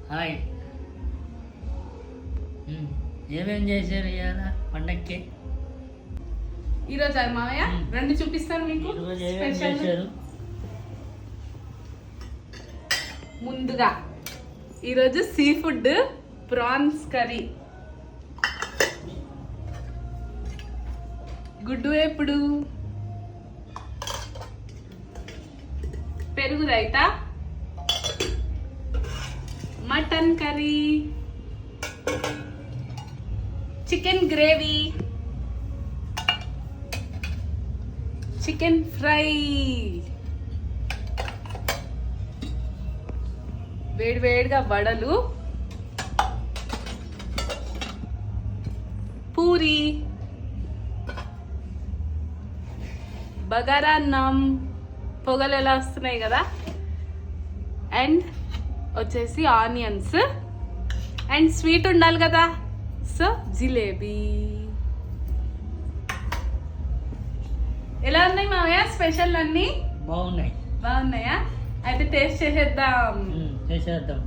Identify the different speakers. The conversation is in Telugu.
Speaker 1: హాయ్. ఏమేం చేశారు ఇవాళ పండక్కి?
Speaker 2: ఈరోజు మామయ్య రెండు చూపిస్తాను మీకు.
Speaker 1: చేశారు
Speaker 2: ముందుగా ఈరోజు సీ ఫుడ్ ప్రాన్స్ కర్రీ, గుడ్డు వేపుడు, పెరుగు raita, mutton curry, chicken gravy, chicken fry, వేడివేడిగా వడలు, పూరి, బగారా అన్నం, పొగలు ఎలా వస్తున్నాయి కదా, అండ్ వచ్చేసి ఆనియన్స్, అండ్ స్వీట్ ఉండాలి కదా, సో జిలేబీ. ఎలా ఉన్నాయి మామయ్య స్పెషల్ అన్ని?
Speaker 1: బాగున్నాయి.
Speaker 2: బాగున్నాయా? అయితే టేస్ట్ చేసేద్దాం.
Speaker 1: చేసేద్దాం.